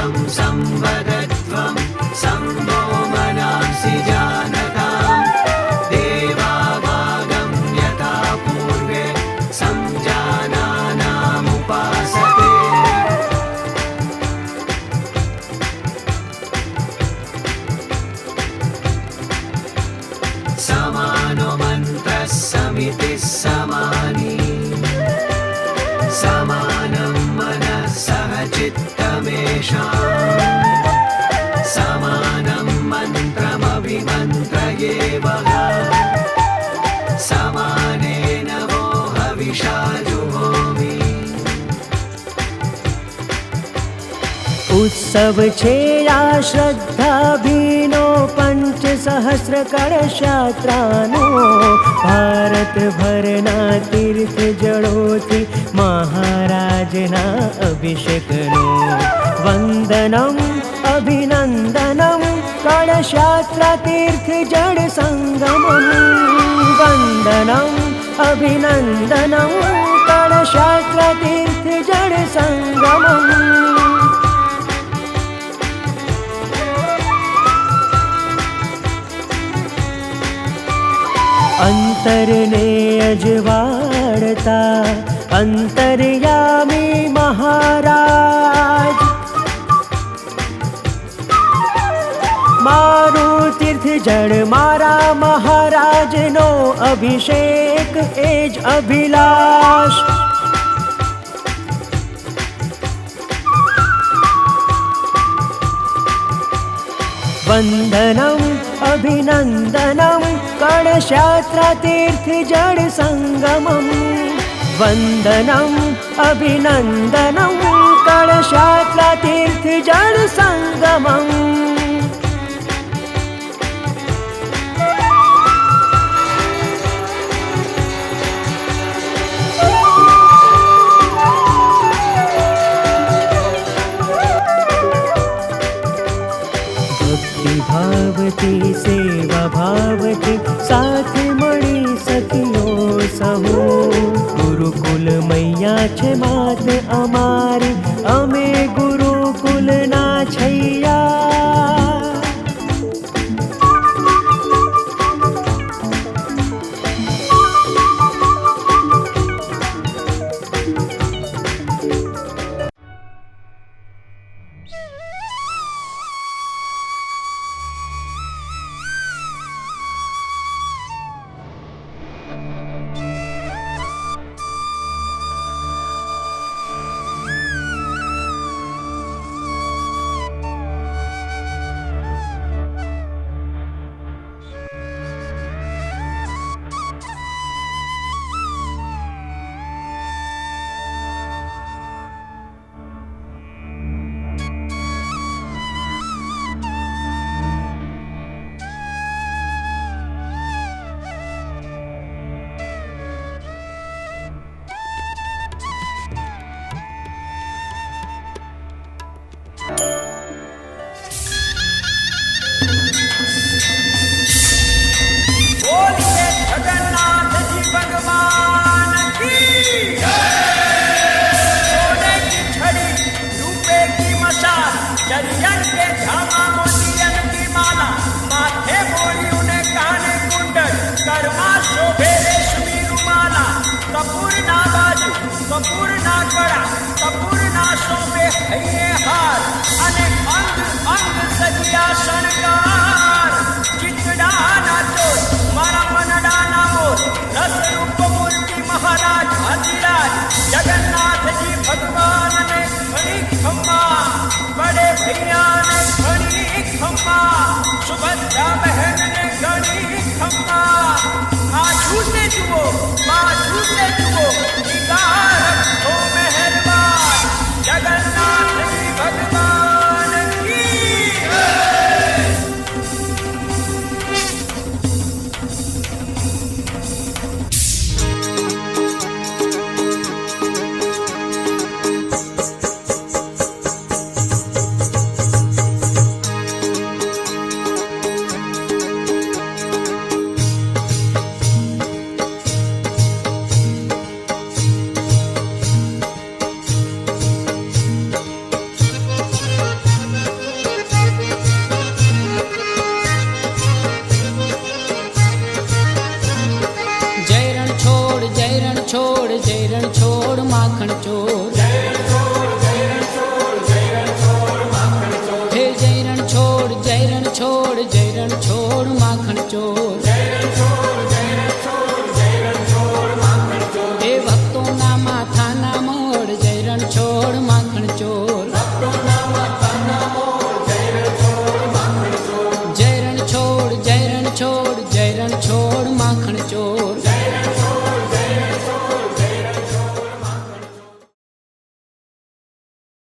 तं संवदध्वं संवो मनांसि जानतां देवाभागं यथा पूर्वे संजानानामुपासते समानो मन्त्रः समितिः समानी समानं मनः सह चित्तमेषाम् समानं मन्त्रमभिमन्त्रये वः समानेन वो हविषा जुहोमि। उत्सव छे आ श्रद्धा भीनो पंच सहस्र कलशयात्रानो भारत भरना तीर्थ जड़ोथी महाराजना अभिषेकनो वंदनम अभिनंदनम कलशयात्रा तीर्थ जड़ संगमम वंदनम अभिनंदनम कलशयात्रा तीर्थ जड़ संगमम। अंतरने अजवाड़ता अंतर्यामी महाराज मारू तीर्थ जड़ मारा महाराज नो अभिषेक एज अभिलाष वंदनम अभिनंदनम कलशयात्रा तीर्थ जड़ संगमम वंदनम अभिनंदनम कलशयात्रा तीर्थ जड़ संगमम। भावती सेवा भावती साथ मळी सखियो सहो गुरुकुल मैया छे मात अमारी अमे गुरुकुल ना छैया। कपूर ना कड़ा कपूर ना शोभे हये हार अने अंग अंग सजिया शणगार चितड़ा ना चोर मारा मनडा ना मोर रस रूप मूर्ति महाराज अधिराज जगन्नाथ जी भगवान ने घणी खम्मा बड़े भैया ने घणी खम्मा सुभद्रा बहन ने घणी खम्मा बाजू से जुओ रखो मेहरबान जगन्नाथ जी भगवान की રચો